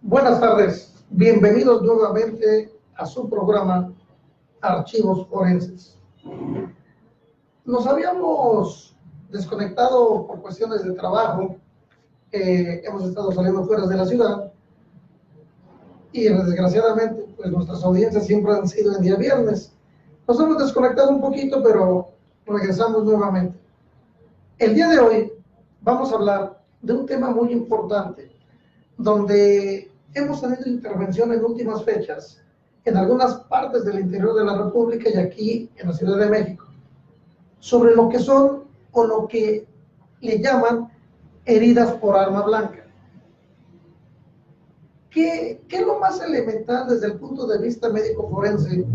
Buenas tardes, bienvenidos nuevamente a su programa Archivos Forenses. Nos habíamos desconectado por cuestiones de trabajo, hemos estado saliendo fuera de la ciudad y desgraciadamente pues nuestras audiencias siempre han sido en día viernes. Nos hemos desconectado un poquito, pero regresamos nuevamente. El día de hoy vamos a hablar de un tema muy importante, donde hemos tenido intervención en últimas fechas en algunas partes del interior de la República y aquí en la Ciudad de México, sobre lo que son o lo que le llaman heridas por arma blanca. ¿Qué es lo más elemental desde el punto de vista médico forense?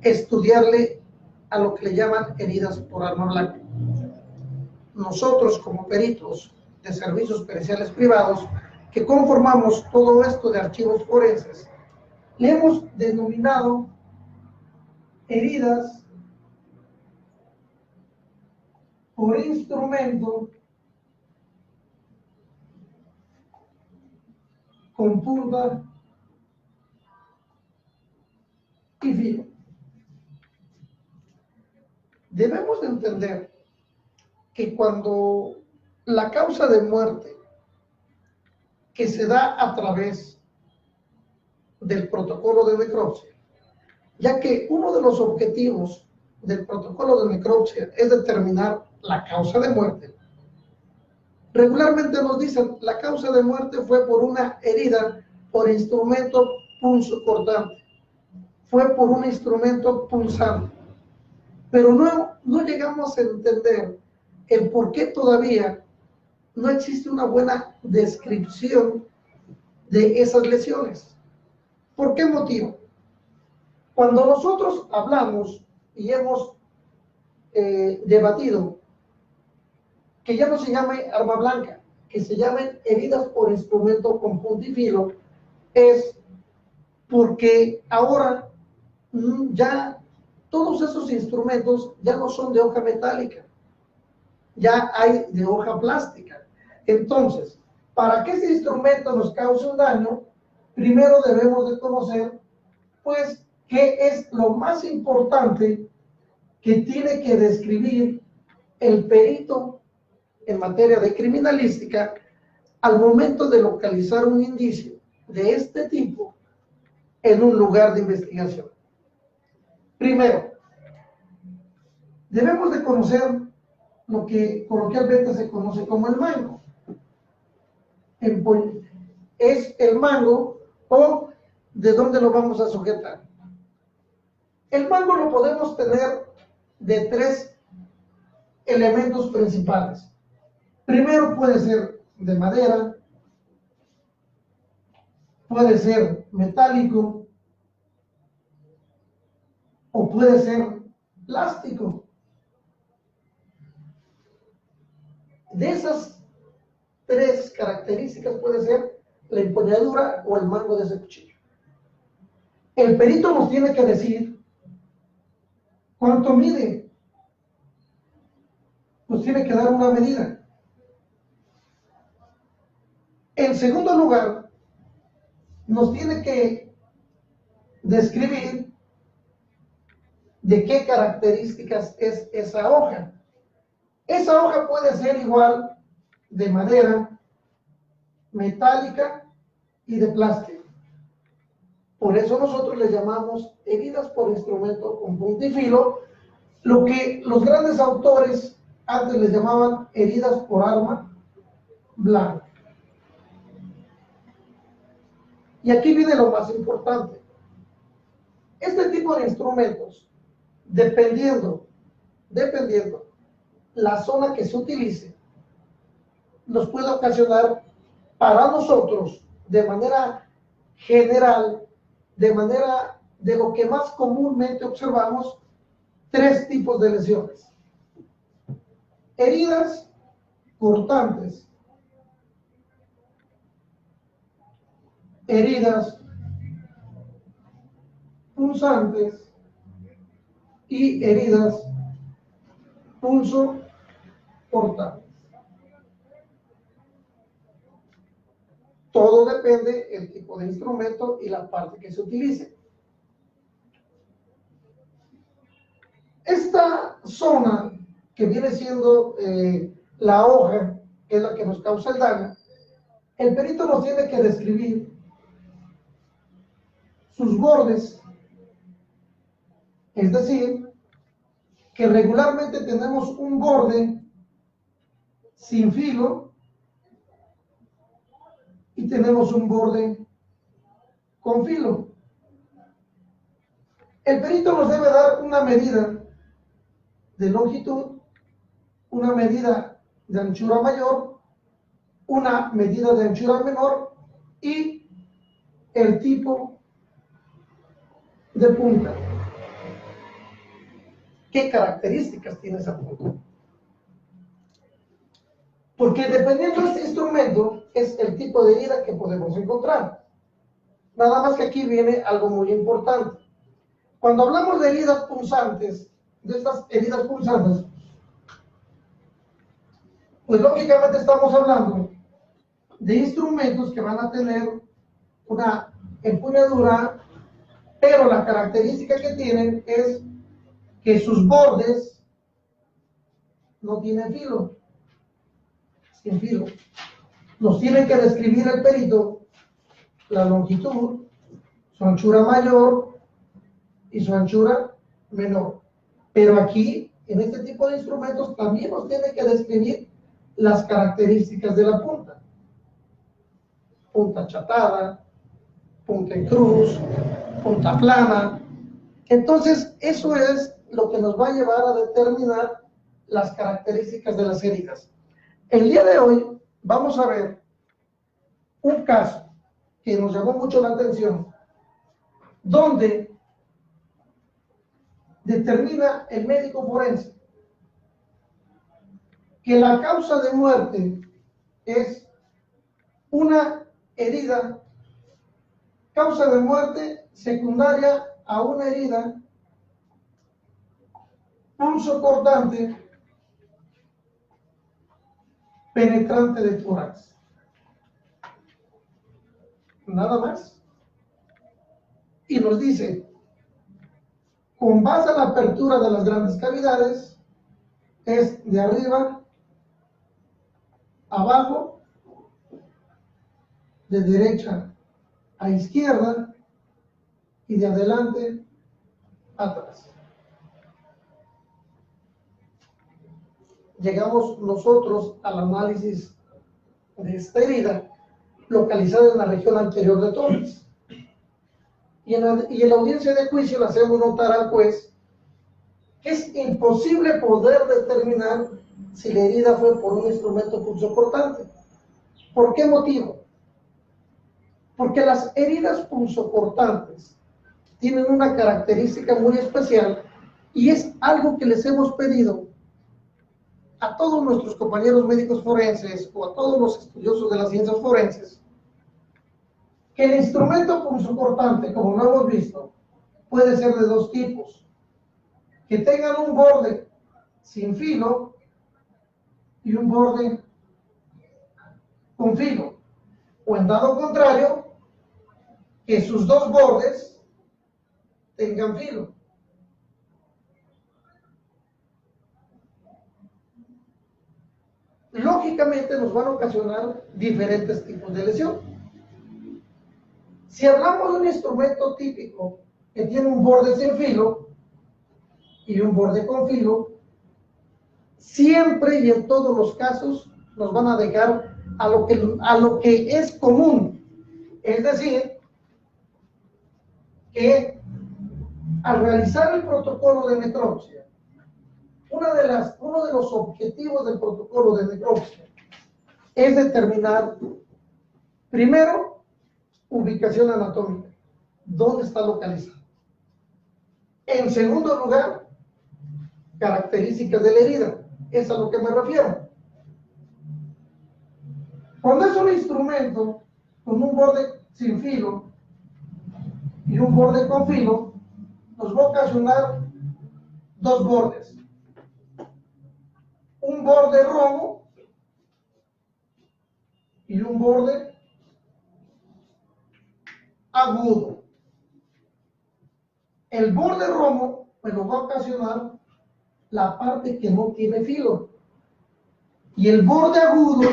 Estudiarle a lo que le llaman heridas por arma blanca. Nosotros, como peritos de servicios periciales privados, que conformamos todo esto de archivos forenses, le hemos denominado heridas por instrumento con punta y filo. Debemos de entender que cuando la causa de muerte que se da a través del protocolo de necropsia, ya que uno de los objetivos del protocolo de necropsia es determinar la causa de muerte, regularmente nos dicen la causa de muerte fue por una herida por instrumento punzocortante, fue por un instrumento punzante, pero no llegamos a entender el por qué todavía no existe una buena descripción de esas lesiones. ¿Por qué motivo? Cuando nosotros hablamos y hemos debatido que ya no se llame arma blanca, que se llamen heridas por instrumento con punta y filo, es porque ahora ya todos esos instrumentos ya no son de hoja metálica, ya hay de hoja plástica. Entonces, para que ese instrumento nos cause un daño, primero debemos de conocer, pues, qué es lo más importante que tiene que describir el perito en materia de criminalística al momento de localizar un indicio de este tipo en un lugar de investigación. Primero, debemos de conocer lo que coloquialmente se conoce como el mango. Es el mango o de dónde lo vamos a sujetar. El mango lo podemos tener de tres elementos principales. Primero puede ser de madera, puede ser metálico o puede ser plástico. De esas tres características puede ser la empuñadura o el mango de ese cuchillo. El perito nos tiene que decir cuánto mide, nos tiene que dar una medida. En segundo lugar, nos tiene que describir de qué características es esa hoja. Esa hoja puede ser igual de madera, metálica y de plástico. Por eso nosotros le llamamos heridas por instrumento con punta y filo, lo que los grandes autores antes les llamaban heridas por arma blanca. Y aquí viene lo más importante. Este tipo de instrumentos, dependiendo la zona que se utilice, nos puede ocasionar para nosotros, de manera general, de lo que más comúnmente observamos, tres tipos de lesiones. Heridas cortantes, heridas punzantes y heridas punzocortantes. Todo depende del tipo de instrumento y la parte que se utilice. Esta zona que viene siendo la hoja, que es la que nos causa el daño, el perito nos tiene que describir sus bordes, es decir, que regularmente tenemos un borde sin filo y tenemos un borde con filo. El perito nos debe dar una medida de longitud, una medida de anchura mayor, una medida de anchura menor y el tipo de punta. ¿Qué características tiene esa punta? Porque dependiendo de este instrumento es el tipo de herida que podemos encontrar. Nada más que aquí viene algo muy importante. Cuando hablamos de heridas punzantes, de estas heridas punzantes, pues lógicamente estamos hablando de instrumentos que van a tener una empuñadura, pero la característica que tienen es que sus bordes no tienen filo, sin filo. Nos tiene que describir el perito la longitud, su anchura mayor y su anchura menor. Pero aquí, en este tipo de instrumentos, también nos tiene que describir las características de la punta. Punta achatada, punta en cruz, punta plana. Entonces, eso es lo que nos va a llevar a determinar las características de las heridas. El día de hoy vamos a ver un caso que nos llamó mucho la atención, donde determina el médico forense que la causa de muerte es una herida, causa de muerte secundaria a una herida punzocortante penetrante de tórax. Nada más. Y nos dice, con base a la apertura de las grandes cavidades, es de arriba, abajo, de derecha a izquierda y de adelante atrás. Llegamos nosotros al análisis de esta herida localizada en la región anterior de tórax. Y en la audiencia de juicio le hacemos notar al juez que es imposible poder determinar si la herida fue por un instrumento punzocortante. ¿Por qué motivo? Porque las heridas punzocortantes tienen una característica muy especial y es algo que les hemos pedido a todos nuestros compañeros médicos forenses o a todos los estudiosos de las ciencias forenses, que el instrumento punzocortante, como lo hemos visto, puede ser de dos tipos: que tengan un borde sin filo y un borde con filo, o en dado contrario, que sus dos bordes tengan filo. Lógicamente nos van a ocasionar diferentes tipos de lesión. Si hablamos de un instrumento típico que tiene un borde sin filo y un borde con filo, siempre y en todos los casos nos van a dejar a lo que es común. Es decir, que al realizar el protocolo de necropsia, uno de los objetivos del protocolo de necropsia es determinar, primero, ubicación anatómica, dónde está localizado. En segundo lugar, características de la herida, es a lo que me refiero. Cuando es un instrumento con un borde sin filo y un borde con filo, nos va a ocasionar dos bordes: un borde romo y un borde agudo. El borde romo me lo va a ocasionar la parte que no tiene filo. Y el borde agudo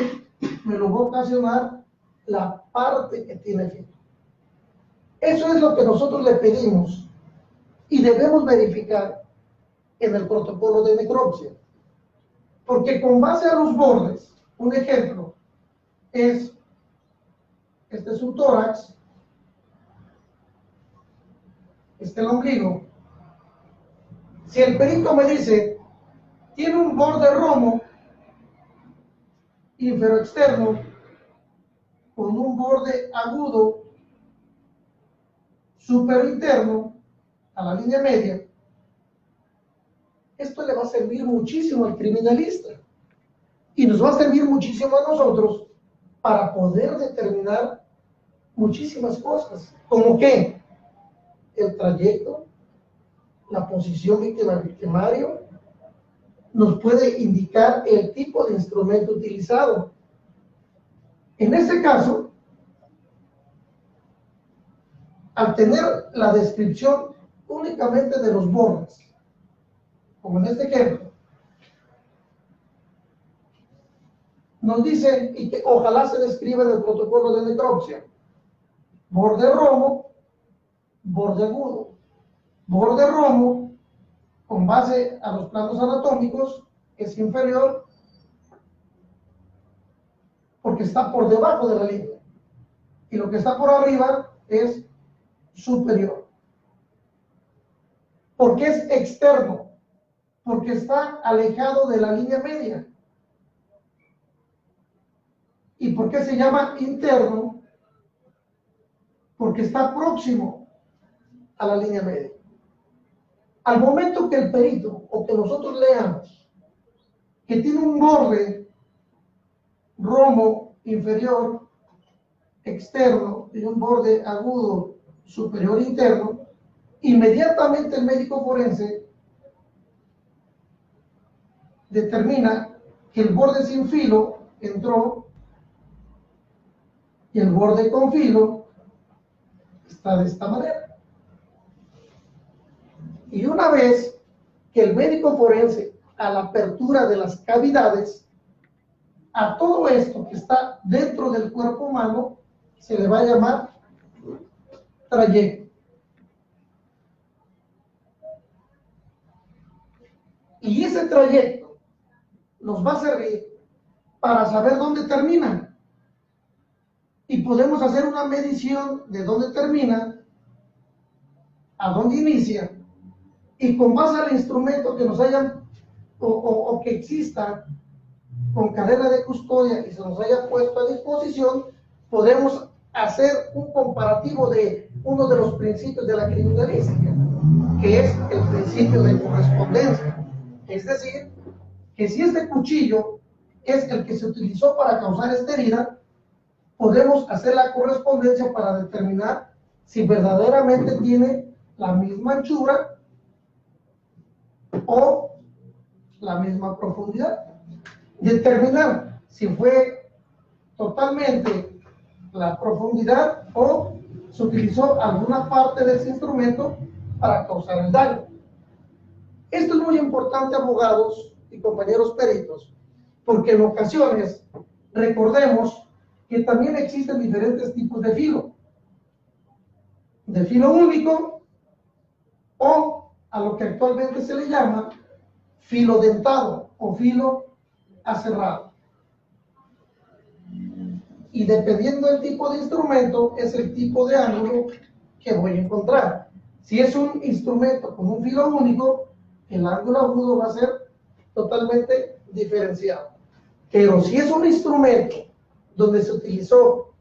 me lo va a ocasionar la parte que tiene filo. Eso es lo que nosotros le pedimos y debemos verificar en el protocolo de necropsia. Porque con base a los bordes, un ejemplo es, este es un tórax, este es el ombligo. Si el perito me dice, tiene un borde romo, inferoexterno, con un borde agudo, superinterno, a la línea media, esto le va a servir muchísimo al criminalista y nos va a servir muchísimo a nosotros para poder determinar muchísimas cosas, como que el trayecto, la posición víctima-victimario, nos puede indicar el tipo de instrumento utilizado. En este caso, al tener la descripción únicamente de los bordes, como en este ejemplo, nos dice, y que ojalá se describa en el protocolo de necropsia, borde romo, borde agudo. Borde romo, con base a los planos anatómicos, es inferior porque está por debajo de la línea. Y lo que está por arriba es superior. ¿Por qué es externo? Porque está alejado de la línea media. ¿Y por qué se llama interno? Porque está próximo a la línea media. Al momento que el perito o que nosotros leamos que tiene un borde romo inferior externo y un borde agudo superior interno, inmediatamente el médico forense determina que el borde sin filo entró y el borde con filo está de esta manera. Y una vez que el médico forense, a la apertura de las cavidades, a todo esto que está dentro del cuerpo humano, se le va a llamar trayecto. Y ese trayecto nos va a servir para saber dónde termina. Y podemos hacer una medición de dónde termina, a dónde inicia, y con base al instrumento que nos hayan o que exista con cadena de custodia y se nos haya puesto a disposición, podemos hacer un comparativo de uno de los principios de la criminalística, que es el principio de correspondencia. Es decir, que si este cuchillo es el que se utilizó para causar esta herida, podemos hacer la correspondencia para determinar si verdaderamente tiene la misma anchura o la misma profundidad. Determinar si fue totalmente la profundidad o se utilizó alguna parte de ese instrumento para causar el daño. Esto es muy importante, abogados y compañeros peritos, porque en ocasiones recordemos que también existen diferentes tipos de filo único o a lo que actualmente se le llama filo dentado o filo aserrado. Y dependiendo del tipo de instrumento, es el tipo de ángulo que voy a encontrar. Si es un instrumento con un filo único, el ángulo agudo va a ser totalmente diferenciado. Pero si es un instrumento donde se utilizó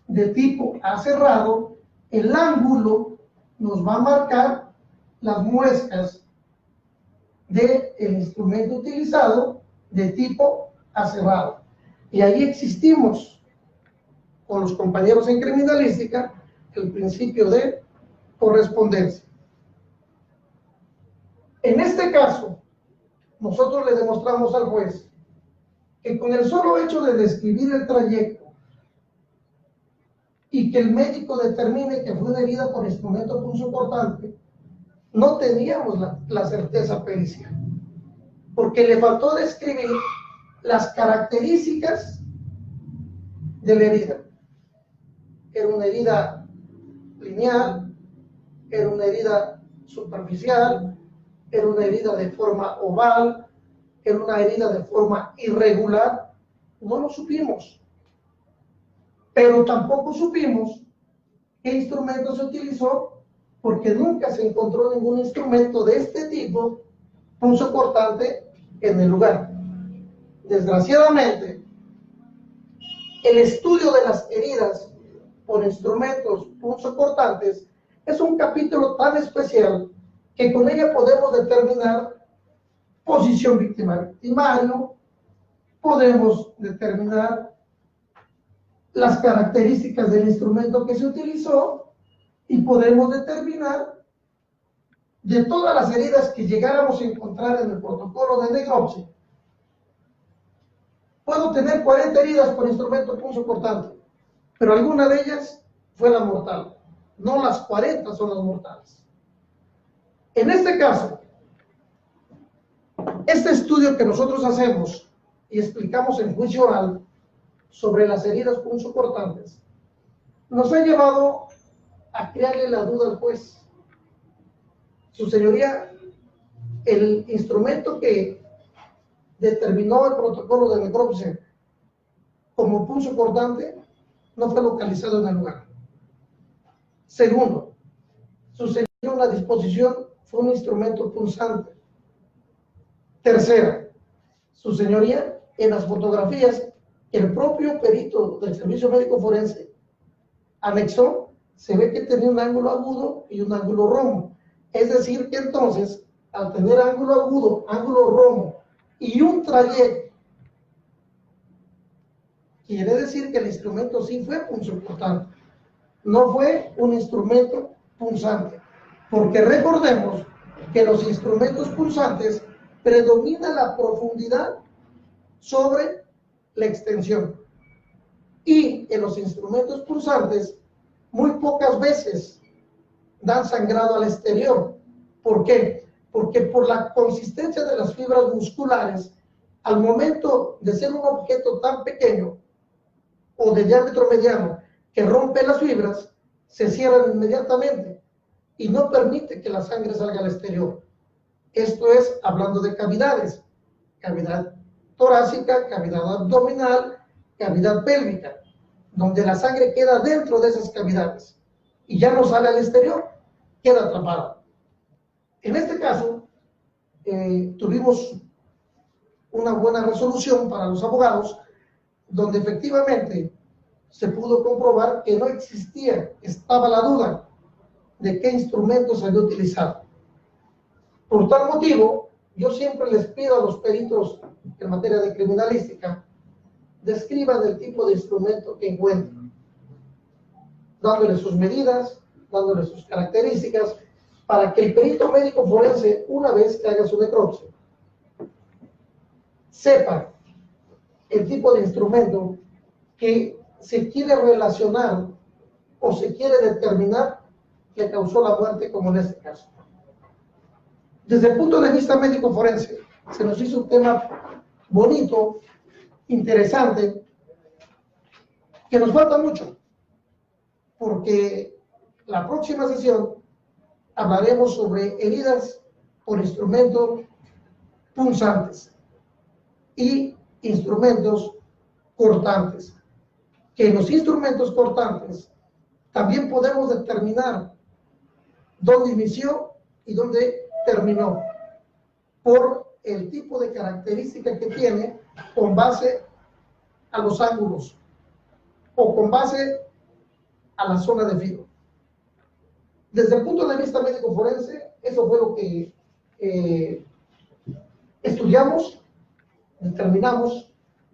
de tipo aserrado, el ángulo nos va a marcar las muescas del instrumento utilizado de tipo aserrado. Y ahí existimos con los compañeros en criminalística el principio de correspondencia. En este caso, nosotros le demostramos al juez que con el solo hecho de describir el trayecto y y que el médico determine que fue una herida por instrumento punzocortante, no teníamos la certeza pericial, porque le faltó describir las características de la herida. Era una herida lineal, era una herida superficial, era una herida de forma oval, era una herida de forma irregular. No lo supimos, pero tampoco supimos qué instrumento se utilizó, porque nunca se encontró ningún instrumento de este tipo punzocortante en el lugar. Desgraciadamente, el estudio de las heridas por instrumentos punzocortantes es un capítulo tan especial que con ella podemos determinar posición víctima-victimario, podemos determinar las características del instrumento que se utilizó y podemos determinar de todas las heridas que llegáramos a encontrar en el protocolo de necropsia. Puedo tener 40 heridas por instrumento punzocortante, pero alguna de ellas fue la mortal. No las 40 son las mortales. En este caso, este estudio que nosotros hacemos y explicamos en juicio oral sobre las heridas punzocortantes nos ha llevado a crearle la duda al juez. Su señoría, el instrumento que determinó el protocolo de necropsia como punzocortante no fue localizado en el lugar. Segundo, su señoría, la disposición fue un instrumento punzante. Tercera, su señoría, en las fotografías que el propio perito del Servicio Médico Forense anexó, se ve que tenía un ángulo agudo y un ángulo romo. Es decir, que entonces, al tener ángulo agudo, ángulo romo y un trayecto, quiere decir que el instrumento sí fue punzocortante, no fue un instrumento punzante, porque recordemos que los instrumentos punzantes predomina la profundidad sobre la extensión, y en los instrumentos punzantes muy pocas veces dan sangrado al exterior. ¿Por qué? Porque por la consistencia de las fibras musculares, al momento de ser un objeto tan pequeño o de diámetro mediano que rompe las fibras, se cierran inmediatamente y no permite que la sangre salga al exterior. Esto es hablando de cavidades: cavidad torácica, cavidad abdominal, cavidad pélvica, donde la sangre queda dentro de esas cavidades y ya no sale al exterior, queda atrapada. En este caso, tuvimos una buena resolución para los abogados, donde efectivamente se pudo comprobar que no existía, estaba la duda de qué instrumento se había utilizado. Por tal motivo, yo siempre les pido a los peritos en materia de criminalística describan el tipo de instrumento que encuentran, dándole sus medidas, dándole sus características, para que el perito médico forense, una vez que haga su necropsia, sepa el tipo de instrumento que se quiere relacionar o se quiere determinar que causó la muerte, como en este caso. Desde el punto de vista médico forense, se nos hizo un tema bonito, interesante, que nos falta mucho, porque la próxima sesión hablaremos sobre heridas por instrumentos punzantes y instrumentos cortantes, que en los instrumentos cortantes también podemos determinar dónde inició y dónde terminó, por el tipo de característica que tiene con base a los ángulos o con base a la zona de filo. Desde el punto de vista médico forense, eso fue lo que estudiamos, determinamos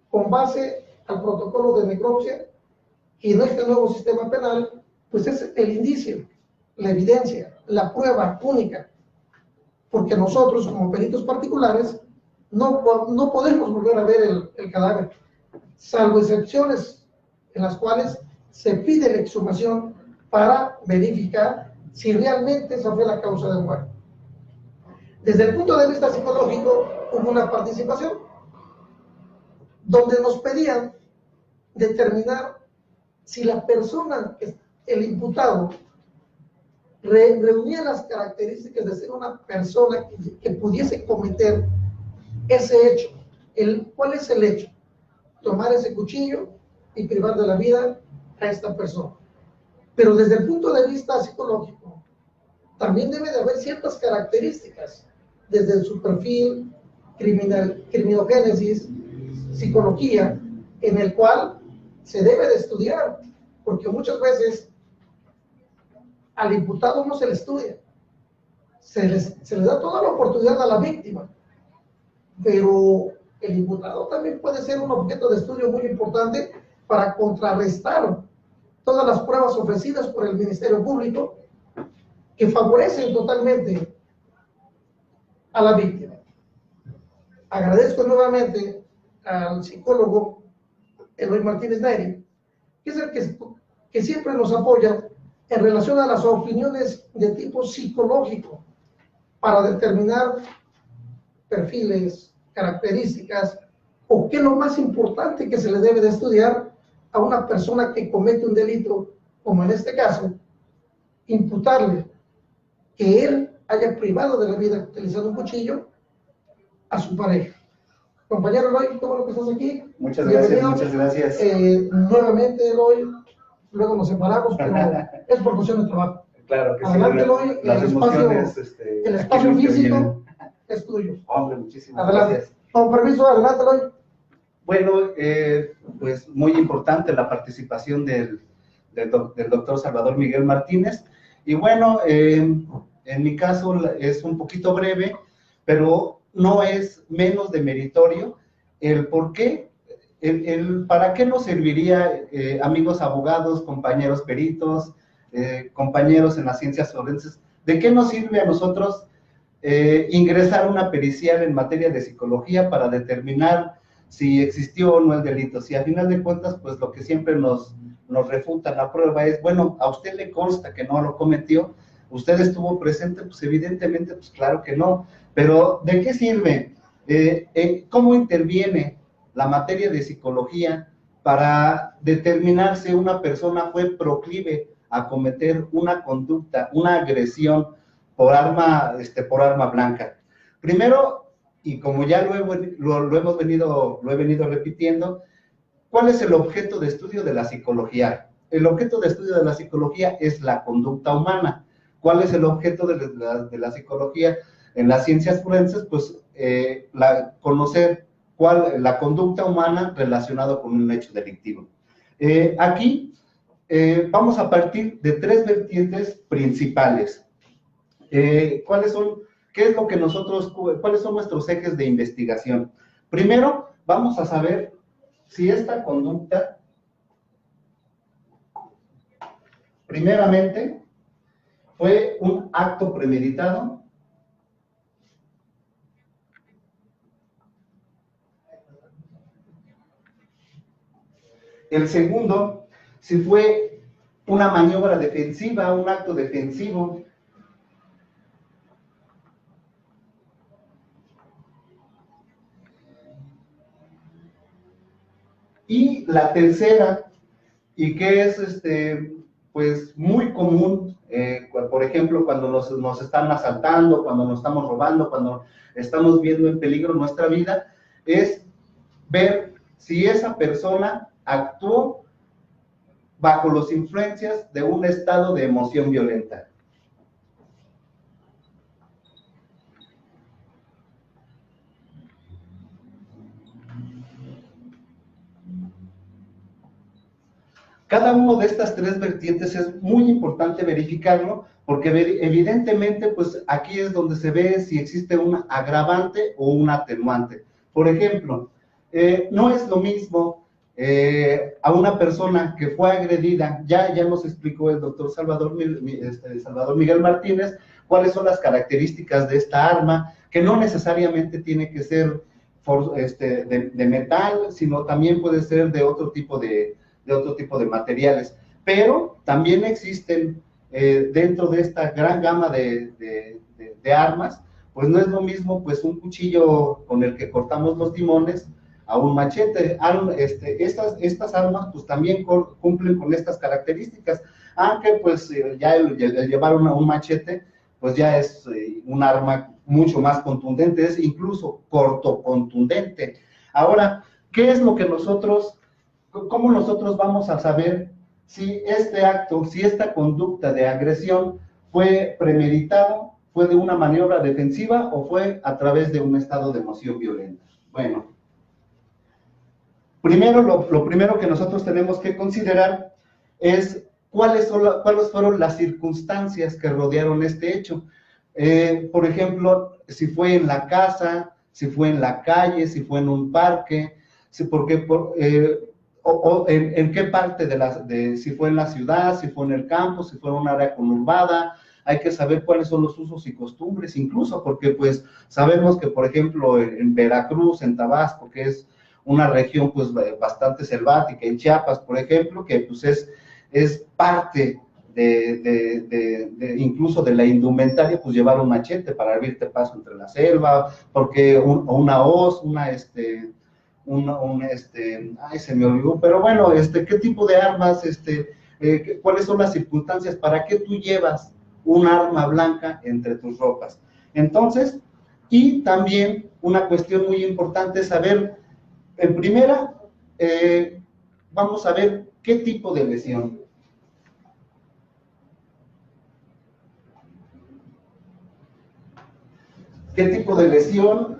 con base al protocolo de necropsia, y en este nuevo sistema penal, pues es el indicio, la evidencia, la prueba única, porque nosotros como peritos particulares no podemos volver a ver el cadáver, salvo excepciones en las cuales se pide la exhumación para verificar si realmente esa fue la causa de muerte. Desde el punto de vista psicológico, hubo una participación donde nos pedían determinar si la persona, el imputado, reunía las características de ser una persona que pudiese cometer ese hecho. ¿Cuál es el hecho? Tomar ese cuchillo y privar de la vida a esta persona. Pero desde el punto de vista psicológico, también debe de haber ciertas características, desde su perfil, criminogénesis, psicología, en el cual se debe de estudiar, porque muchas veces al imputado no se le estudia, se les da toda la oportunidad a la víctima, pero el imputado también puede ser un objeto de estudio muy importante para contrarrestar todas las pruebas ofrecidas por el Ministerio Público que favorecen totalmente a la víctima. Agradezco nuevamente al psicólogo Eloy Martínez Neri, que es el que siempre nos apoya en relación a las opiniones de tipo psicológico para determinar perfiles, características o qué es lo más importante que se le debe de estudiar a una persona que comete un delito, como en este caso, imputarle que él haya privado de la vida utilizando un cuchillo a su pareja. Compañero Eloy, ¿cómo que estás aquí? Muchas gracias, muchas gracias. Nuevamente, Eloy, luego nos separamos, pero es por cuestión de trabajo. Claro que adelante, sí. Eloy, el espacio físico es tuyo. Hombre, muchísimas adelante. Gracias. Con permiso, adelante, Eloy. Bueno, pues muy importante la participación del doctor Salvador Miguel Martínez. Y bueno, en mi caso es un poquito breve, pero no es menos de meritorio el por qué, para qué nos serviría, amigos abogados, compañeros peritos, compañeros en las ciencias forenses, de qué nos sirve a nosotros ingresar una pericial en materia de psicología para determinar si existió o no el delito. Si a final de cuentas, pues lo que siempre nos refuta la prueba es, bueno, a usted le consta que no lo cometió, usted estuvo presente, pues evidentemente, pues claro que no, pero ¿de qué sirve? ¿Cómo interviene la materia de psicología para determinar si una persona fue proclive a cometer una conducta, una agresión por arma blanca? Primero, y como ya lo he venido repitiendo, ¿cuál es el objeto de estudio de la psicología? El objeto de estudio de la psicología es la conducta humana. ¿Cuál es el objeto de la psicología en las ciencias forenses? Pues conocer la conducta humana relacionada con un hecho delictivo. Aquí vamos a partir de tres vertientes principales. ¿Cuáles son nuestros ejes de investigación? Primero, vamos a saber si esta conducta, primeramente, fue un acto premeditado. El segundo, si fue una maniobra defensiva, un acto defensivo. Y la tercera, y que es pues muy común, por ejemplo, cuando nos están asaltando, cuando nos estamos robando, cuando estamos viendo en peligro nuestra vida, es ver si esa persona actuó bajo las influencias de un estado de emoción violenta. Cada uno de estas tres vertientes es muy importante verificarlo, porque evidentemente, pues aquí es donde se ve si existe un agravante o un atenuante. Por ejemplo, no es lo mismo a una persona que fue agredida, ya nos explicó el doctor Salvador Miguel Martínez, cuáles son las características de esta arma, que no necesariamente tiene que ser de metal, sino también puede ser de otro tipo de materiales. pero también existen dentro de esta gran gama de armas, pues no es lo mismo pues un cuchillo con el que cortamos los limones a un machete. Estas armas pues también cumplen con estas características, aunque pues ya el llevar un machete pues ya es un arma mucho más contundente, es incluso cortocontundente. Ahora, ¿qué es lo que cómo nosotros vamos a saber si este acto, si esta conducta de agresión fue premeditado, fue de una maniobra defensiva o fue a través de un estado de emoción violenta? Bueno, primero, lo primero que nosotros tenemos que considerar es cuáles fueron las circunstancias que rodearon este hecho. Por ejemplo, si fue en la casa, si fue en la calle, si fue en un parque, en qué parte si fue en la ciudad, si fue en el campo, si fue en un área conurbada. Hay que saber cuáles son los usos y costumbres, incluso porque pues sabemos que, por ejemplo, en Veracruz, en Tabasco, que es una región pues bastante selvática, en Chiapas, por ejemplo, que pues es parte incluso de la indumentaria, pues llevar un machete para abrirte paso entre la selva, porque una hoz, ay, se me olvidó, pero bueno, ¿qué tipo de armas, cuáles son las circunstancias, para qué tú llevas un arma blanca entre tus ropas? Entonces, y también una cuestión muy importante es saber, en primera, vamos a ver qué tipo de lesión. ¿Qué tipo de lesión?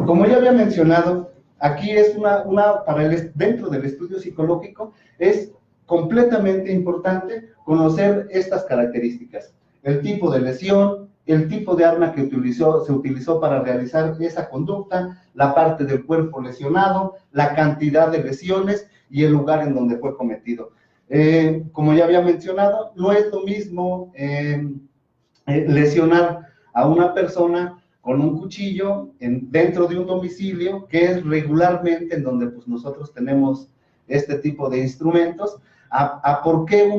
Como ya había mencionado, aquí es dentro del estudio psicológico, es completamente importante conocer estas características: el tipo de lesión, el tipo de arma que se utilizó para realizar esa conducta, la parte del cuerpo lesionado, la cantidad de lesiones y el lugar en donde fue cometido. Como ya había mencionado, no es lo mismo lesionar a una persona con un cuchillo dentro de un domicilio, que es regularmente en donde pues nosotros tenemos este tipo de instrumentos, a por qué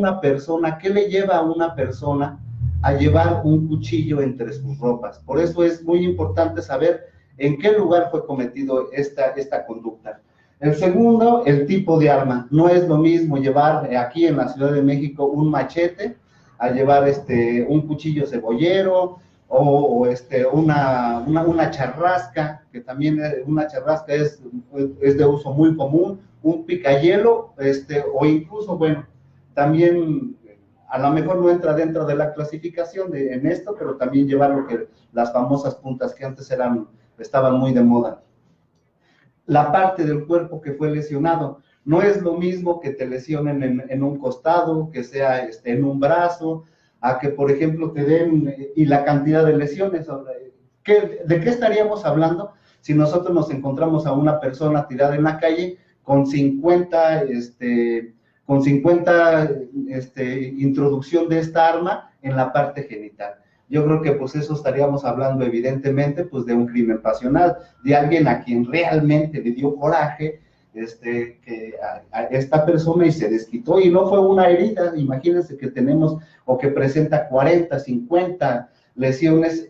qué le lleva a una persona a llevar un cuchillo entre sus ropas. Por eso es muy importante saber en qué lugar fue cometido esta conducta. El segundo, el tipo de arma. No es lo mismo llevar aquí en la Ciudad de México un machete a llevar un cuchillo cebollero o una charrasca, que también una charrasca es de uso muy común, un picayelo, o incluso, bueno, también a lo mejor no entra dentro de la clasificación en esto, pero también llevar las famosas puntas que antes estaban muy de moda. La parte del cuerpo que fue lesionado. No es lo mismo que te lesionen en un costado, que sea en un brazo, a que, por ejemplo, te den, y la cantidad de lesiones. ¿De qué estaríamos hablando si nosotros nos encontramos a una persona tirada en la calle con 50 introducción de esta arma en la parte genital? Yo creo que pues eso estaríamos hablando evidentemente pues de un crimen pasional, de alguien a quien realmente le dio coraje a esta persona y se desquitó, y no fue una herida. Imagínense que tenemos o que presenta 40, 50 lesiones.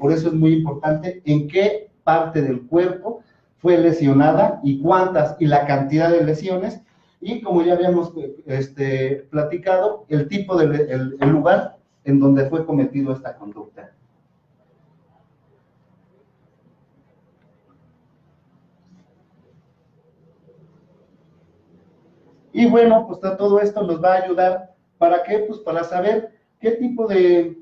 Por eso es muy importante en qué parte del cuerpo fue lesionada y cuántas, y la cantidad de lesiones, y como ya habíamos platicado, el tipo el lugar en donde fue cometido esta conducta. Y bueno, pues todo esto nos va a ayudar, ¿para qué? Pues para saber qué tipo de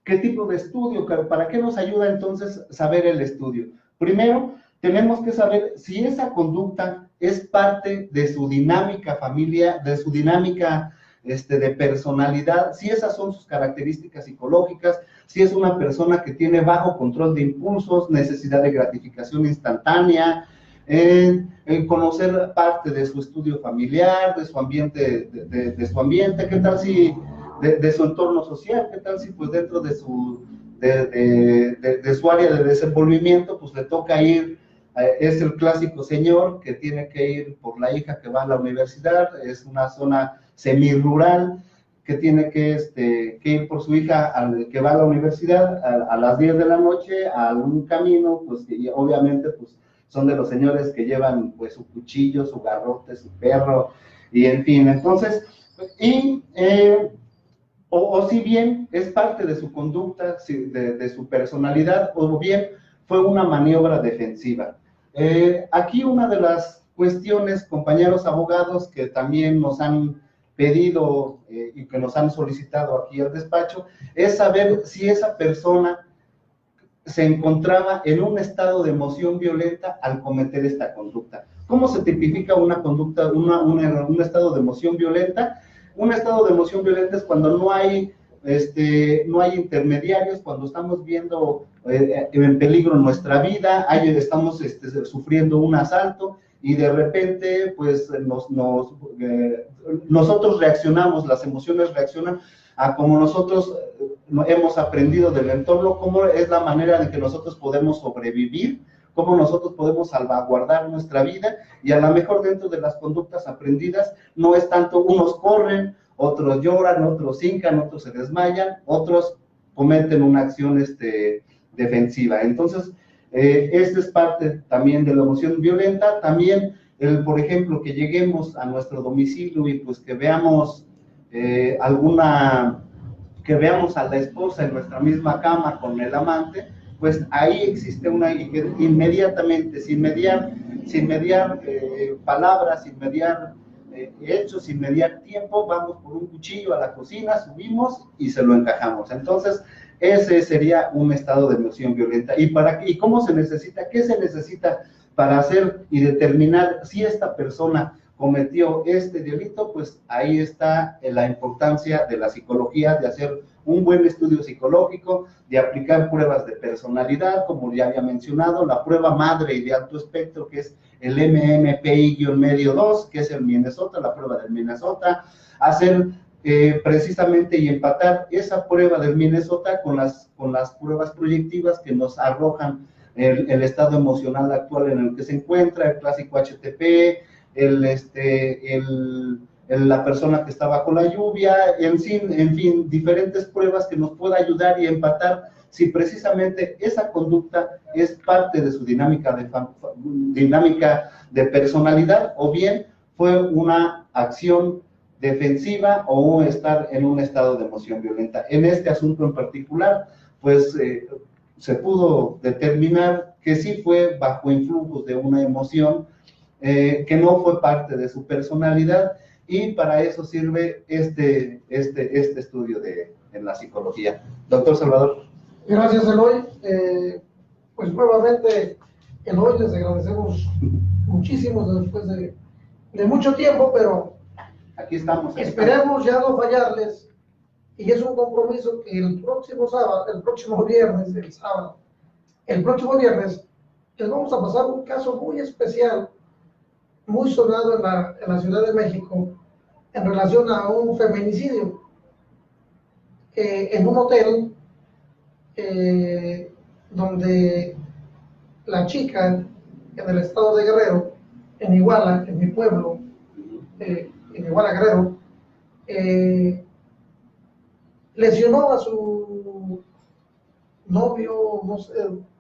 ¿Qué tipo de estudio? ¿Para qué nos ayuda entonces saber el estudio? Primero, tenemos que saber si esa conducta es parte de su dinámica familiar, de su dinámica de personalidad, si esas son sus características psicológicas, si es una persona que tiene bajo control de impulsos, necesidad de gratificación instantánea, conocer parte de su estudio familiar, de su ambiente, ¿qué tal si de su entorno social? ¿Qué tal si pues dentro de su área de desenvolvimiento pues le toca ir, es el clásico señor que tiene que ir por la hija que va a la universidad, es una zona semirural, que tiene que ir por su hija que va a la universidad a las 10 de la noche a algún camino, pues que obviamente pues son de los señores que llevan pues su cuchillo, su garrote, su perro, y en fin, entonces, o si bien es parte de su conducta, de su personalidad, o bien fue una maniobra defensiva. Aquí una de las cuestiones, compañeros abogados, que también nos han pedido y que nos han solicitado aquí al despacho, es saber si esa persona se encontraba en un estado de emoción violenta al cometer esta conducta. ¿Cómo se tipifica una conducta, un estado de emoción violenta? Un estado de emoción violenta es cuando no hay intermediarios, cuando estamos viendo en peligro nuestra vida, estamos sufriendo un asalto y de repente pues nosotros reaccionamos, las emociones reaccionan a como nosotros hemos aprendido del entorno, cómo es la manera en que nosotros podemos sobrevivir, cómo nosotros podemos salvaguardar nuestra vida, y a lo mejor dentro de las conductas aprendidas no es tanto unos corren, otros lloran, otros hincan, otros se desmayan, otros cometen una acción defensiva. Entonces, esta es parte también de la emoción violenta. También, por ejemplo, que lleguemos a nuestro domicilio y pues que veamos que veamos a la esposa en nuestra misma cama con el amante, pues ahí existe inmediatamente, sin mediar palabras, sin mediar hechos, sin mediar tiempo, vamos por un cuchillo a la cocina, subimos y se lo encajamos. Entonces, ese sería un estado de emoción violenta. ¿Y cómo se necesita? ¿Qué se necesita para hacer y determinar si esta persona cometió este delito? Pues ahí está la importancia de la psicología, de hacer un buen estudio psicológico, de aplicar pruebas de personalidad, como ya había mencionado, la prueba madre y de alto espectro, que es el MMPI-2, que es el Minnesota, la prueba del Minnesota, hacer precisamente y empatar esa prueba del Minnesota con las pruebas proyectivas que nos arrojan el estado emocional actual en el que se encuentra, el clásico HTP, la persona que está bajo la lluvia, en fin, diferentes pruebas que nos pueda ayudar y empatar si precisamente esa conducta es parte de su dinámica de personalidad, o bien fue una acción defensiva o estar en un estado de emoción violenta. En este asunto en particular, pues se pudo determinar que sí fue bajo influjos de una emoción que no fue parte de su personalidad, y para eso sirve este estudio en la psicología. Doctor Salvador. Gracias, Eloy. Pues nuevamente, Eloy, les agradecemos muchísimo después de mucho tiempo, pero aquí estamos. Esperemos ya no fallarles, y es un compromiso que el próximo viernes les vamos a pasar un caso muy especial, muy sonado en la Ciudad de México, en relación a un feminicidio en un hotel donde la chica en el estado de Guerrero, en Iguala, en mi pueblo, en Iguala, Guerrero, lesionó a su novio, no sé,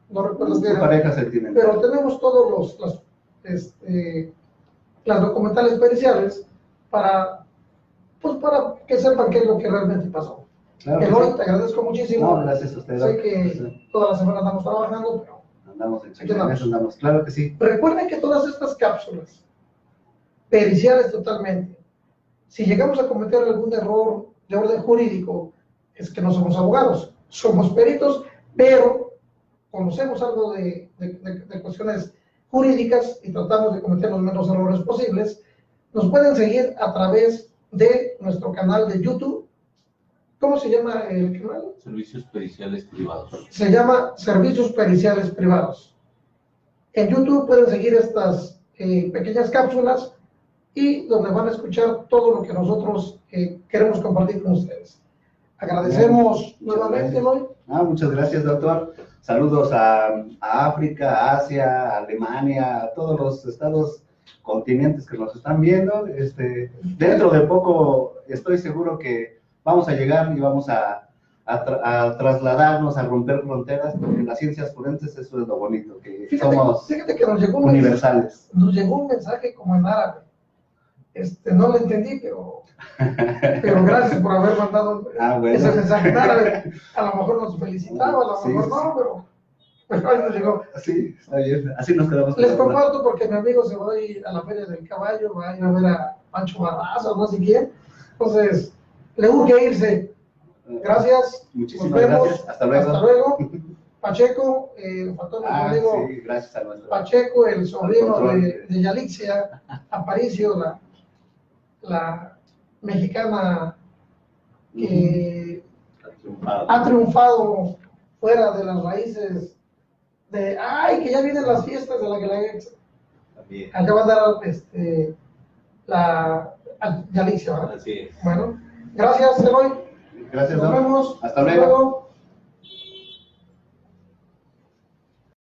no recuerdo si era, pareja sentimental, pero tenemos todos las documentales periciales para que sepan qué es lo que realmente pasó. Claro, Eloy, sí. Te agradezco muchísimo. No, gracias a usted. Sé que toda la semana andamos trabajando, pero andamos. Claro que sí. Recuerden que todas estas cápsulas periciales totalmente, si llegamos a cometer algún error de orden jurídico, es que no somos abogados. somos peritos, pero conocemos algo de cuestiones jurídicas y tratamos de cometer los menos errores posibles. Nos pueden seguir a través de nuestro canal de YouTube. ¿Cómo se llama el canal? Servicios Periciales Privados. Se llama Servicios Periciales Privados. En YouTube pueden seguir estas pequeñas cápsulas y donde van a escuchar todo lo que nosotros queremos compartir con ustedes. Agradecemos nuevamente, Eloy. Muchas gracias, doctor. Saludos a África, a Asia, a Alemania, a todos los estados, continentes que nos están viendo. Dentro de poco estoy seguro que vamos a llegar y vamos a trasladarnos, a romper fronteras, porque en las ciencias forenses eso es lo bonito, que somos fíjate que nos llegó universales. Nos llegó un mensaje como en árabe. No lo entendí, pero gracias por haber mandado Bueno. ese mensaje en árabe. A lo mejor nos felicitaba, a lo mejor no, pero ahí nos llegó. Sí, está bien, así nos quedamos. Les comparto porque mi amigo se va a ir a la Feria del Caballo, va a ir a ver a Pancho Barraza, no sé quién. Entonces, le urge irse. Gracias. Muchísimas nos vemos. gracias. Hasta luego. Hasta luego. Pacheco, faltó nuestro amigo sí, gracias a nuestro Pacheco, el sobrino de Yalixia Aparicio, la mexicana que ha triunfado fuera de las raíces de, que ya vienen las fiestas de la Guelaguetza. Acá va a dar la Yalixia, ¿verdad? Así es. Bueno, gracias, Eloy. Gracias, Nos vemos. Hasta luego.